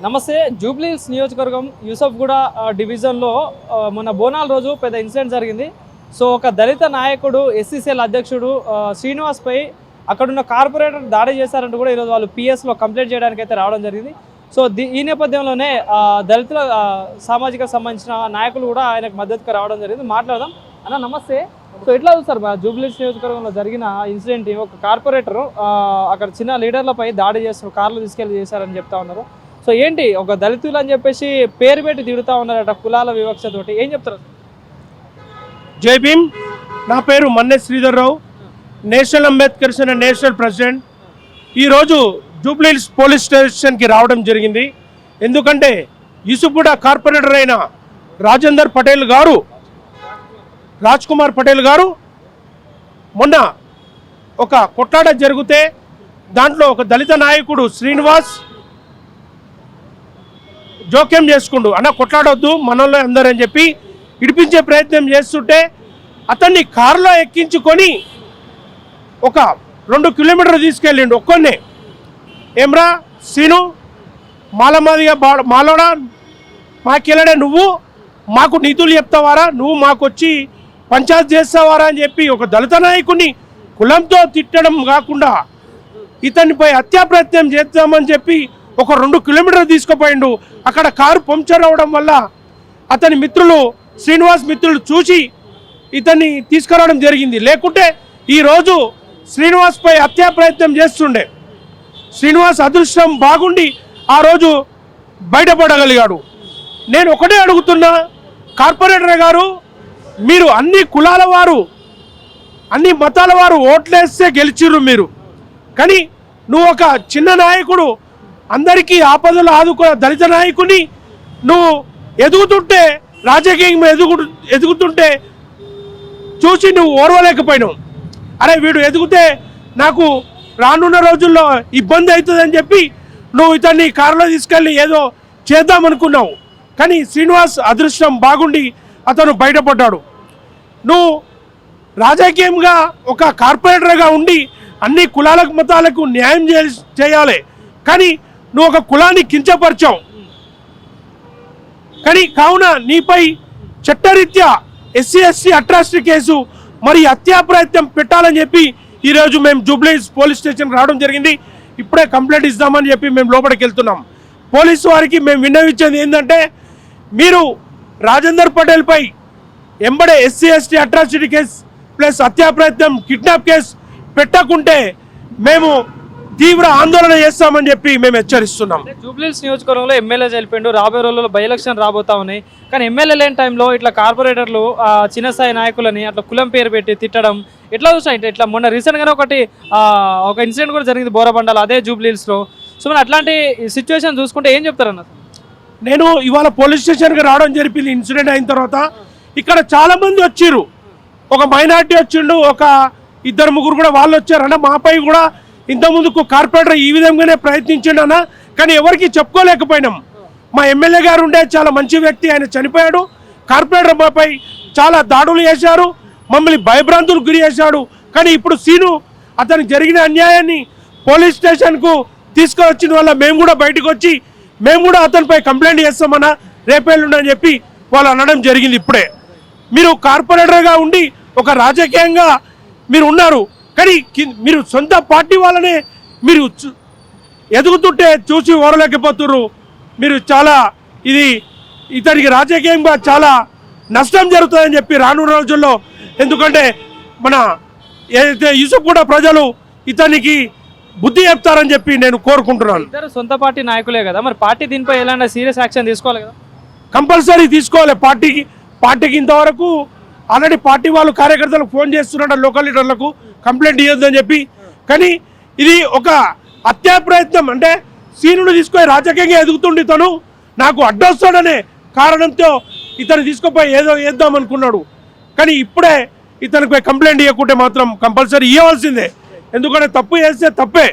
నమస్తే. జూబ్లీహిల్స్ నియోజకవర్గం యూసఫ్గూడ డివిజన్లో మొన్న బోనాల రోజు పెద్ద ఇన్సిడెంట్ జరిగింది. సో ఒక దళిత నాయకుడు ఎస్సీసీఎల్ అధ్యక్షుడు శ్రీనివాస్పై అక్కడున్న కార్పొరేటర్ దాడి చేశారంటూ కూడా ఈరోజు వాళ్ళు పిఎస్లో కంప్లైంట్ చేయడానికి అయితే రావడం జరిగింది. సో ఈ నేపథ్యంలోనే దళితుల సామాజిక సంబంధించిన నాయకులు కూడా ఆయనకు మద్దతుగా రావడం జరిగింది. మాట్లాడదాం అన్న. నమస్తే. సో ఎట్లా చూస్తారు జూబ్లీహిల్స్ నియోజకవర్గంలో జరిగిన ఇన్సిడెంట్? ఒక కార్పొరేటర్ అక్కడ చిన్న లీడర్లపై దాడి చేస్తారు, కార్లు తీసుకెళ్ళి చేశారని చెప్తా ఉన్నారు. సో ఏంటి, ఒక దళితులు అని చెప్పేసి పేరు పెట్టి తిడుతూ ఉన్నారట కులాల వివక్షతోటి, ఏం చెప్తారు? జై భీమ్. నా పేరు మన్నె శ్రీధర్ రావు, నేషనల్ అంబేద్కర్ సేన నేషనల్ ప్రెసిడెంట్. ఈరోజు జూబ్లీహిల్స్ పోలీస్ స్టేషన్కి రావడం జరిగింది. ఎందుకంటే యూసుఫ్గూడ కార్పొరేటర్ అయిన రాజ్ కుమార్ పటేల్ గారు మొన్న ఒక కొట్లాట జరిగితే దాంట్లో ఒక దళిత నాయకుడు శ్రీనివాస్ జోక్యం చేసుకుంటూ అన్న కొట్లాడొద్దు మనలో అందరూ అని చెప్పి ఇడిపించే ప్రయత్నం చేస్తుంటే అతన్ని కారులో ఎక్కించుకొని ఒక 2 కిలోమీటర్లు తీసుకెళ్ళిండు ఒక్కొన్నే. ఏమ్రా సీను, మాలమాదిగా మాలోడా మాకెళ్ళడే, నువ్వు మాకు నీతులు చెప్తావారా, నువ్వు మాకు వచ్చి పంచాయతీ చేస్తావారా అని చెప్పి ఒక దళిత నాయకుడిని కులంతో తిట్టడం కాకుండా ఇతనిపై హత్యా ప్రయత్నం చేద్దామని చెప్పి ఒక 2 కిలోమీటర్లు తీసుకుపోయిండు. అక్కడ కారు పంక్చర్ అవ్వడం వల్ల అతని మిత్రులు, శ్రీనివాస్ మిత్రులు చూసి ఇతన్ని తీసుకురావడం జరిగింది. లేకుంటే ఈరోజు శ్రీనివాస్పై హత్యా ప్రయత్నం చేస్తుండే. శ్రీనివాస్ అదృష్టం బాగుండి ఆ రోజు బయటపడగలిగాడు. నేను ఒకటే అడుగుతున్నా, కార్పొరేటర్ గారు, మీరు అన్ని కులాల వారు, అన్ని మతాల వారు ఓట్లేస్తే గెలిచిర్రు మీరు. కానీ నువ్వు ఒక చిన్న నాయకుడు, అందరికీ ఆపదలు ఆదుకున్న దళిత నాయకుని నువ్వు ఎదుగుతుంటే, రాజకీయంగా ఎదుగుతుంటే చూసి నువ్వు ఓర్వలేకపోయినావు. అరే వీడు ఎదిగితే నాకు రానున్న రోజుల్లో ఇబ్బంది అవుతుందని చెప్పి నువ్వు ఇతన్ని కారులో తీసుకెళ్ళి ఏదో చేద్దామనుకున్నావు. కానీ శ్రీనివాస్ అదృష్టం బాగుండి అతను బయటపడ్డాడు. నువ్వు రాజకీయంగా ఒక కార్పొరేటర్గా ఉండి అన్ని కులాలకు మతాలకు న్యాయం చేయాలి, కానీ నువ్వు ఒక కులాన్ని కించపరిచావు. కానీ కావున నీపై చట్టరీత్యా ఎస్సీ అట్రాసిటీ కేసు మరి హత్యా ప్రయత్నం పెట్టాలని చెప్పి ఈరోజు మేము జూబ్లీహిల్స్ పోలీస్ స్టేషన్ రావడం జరిగింది. ఇప్పుడే కంప్లైంట్ ఇద్దామని చెప్పి మేము లోపలికి వెళ్తున్నాం. పోలీసు వారికి మేము విన్నవించేది ఏంటంటే, మీరు రాజేందర్ పటేల్పై ఎంబడే ఎస్సీ అట్రాసిటీ కేసు ప్లస్ హత్యా ప్రయత్నం, కిడ్నాప్ కేసు పెట్టకుంటే మేము తీవ్ర ఆందోళన చేస్తామని చెప్పి మేము హెచ్చరిస్తున్నాం. జూబ్లీహిల్స్ నియోజకవర్గంలో ఎమ్మెల్యే చనిపోయిండు, రాబోయే రోజుల్లో బై ఎలక్షన్ రాబోతా ఉన్నాయి. కానీ ఎమ్మెల్యే లేని టైంలో ఇట్లా కార్పొరేటర్లు చిన్న స్థాయి నాయకులని అట్లా కులం పేరు పెట్టి తిట్టడం ఎట్లా చూసా? ఇట్లా మొన్న రీసెంట్గానే ఒక ఇన్సిడెంట్ కూడా జరిగింది బోరబండాలో, అదే జూబ్లీహిల్స్లో. సో మరి అట్లాంటి సిచ్యువేషన్ చూసుకుంటే ఏం చెప్తారన్న? నేను ఇవాళ పోలీస్ స్టేషన్కి రావడం జరిపింది. ఇన్సిడెంట్ అయిన తర్వాత ఇక్కడ చాలామంది వచ్చిర్రు. ఒక మైనార్టీ వచ్చిండు, ఒక 2-3 కూడా వాళ్ళు వచ్చారన్న. మాపై కూడా ఇంతకుముందుకు కార్పొరేటర్ ఈ విధంగానే ప్రయత్నించిండన్న, కానీ ఎవరికి చెప్పుకోలేకపోయినాం. మా ఎమ్మెల్యే గారు ఉండే చాలా మంచి వ్యక్తి, ఆయన చనిపోయాడు. కార్పొరేటర్ మాపై చాలా దాడులు చేశారు, మమ్మల్ని భయభ్రాంతులకు గురి చేశాడు. కానీ ఇప్పుడు సీను అతనికి జరిగిన అన్యాయాన్ని పోలీస్ స్టేషన్కు తీసుకువచ్చిన వల్ల మేము కూడా బయటకు వచ్చి మేము కూడా అతనిపై కంప్లైంట్ చేస్తామన్నా రేపేళ్ళుండని చెప్పి వాళ్ళు అనడం జరిగింది. ఇప్పుడే మీరు కార్పొరేటర్గా ఉండి ఒక రాజకీయంగా మీరు ఉన్నారు, కానీ మీరు సొంత పార్టీ వాళ్ళనే మీరు ఎదుగుతుంటే చూసి ఓరలేకపోతున్నారు. మీరు చాలా ఇతనికి రాజకీయంగా చాలా నష్టం జరుగుతుందని చెప్పి రానున్న రోజుల్లో, ఎందుకంటే మన ఏదైతే యూసుఫ్గూడ ప్రజలు ఇతనికి బుద్ధి చెప్తారని చెప్పి నేను కోరుకుంటున్నాను. ఇద్దరు సొంత పార్టీ నాయకులే కదా, మరి పార్టీ దీనిపై ఎలాంటి సీరియస్ యాక్షన్ తీసుకోవాలి కదా? కంపల్సరీ తీసుకోవాలి. పార్టీకి ఇంతవరకు ఆల్రెడీ పార్టీ వాళ్ళు కార్యకర్తలకు ఫోన్ చేస్తున్నారు, లోకల్ లీడర్లకు కంప్లైంట్ ఇవ్వద్దని చెప్పి. కానీ ఇది ఒక హత్యా ప్రయత్నం. అంటే సీనును తీసుకొని రాజకీయంగా ఎదుగుతుండి తను నాకు అడ్డొస్తాడనే కారణంతో ఇతను తీసుకుపోయి ఏదో వేద్దాం అనుకున్నాడు. కానీ ఇప్పుడే ఇతనిపై కంప్లైంట్ ఇవ్వకుంటే మాత్రం కంపల్సరీ ఇవ్వాల్సిందే. ఎందుకంటే తప్పు చేస్తే తప్పే.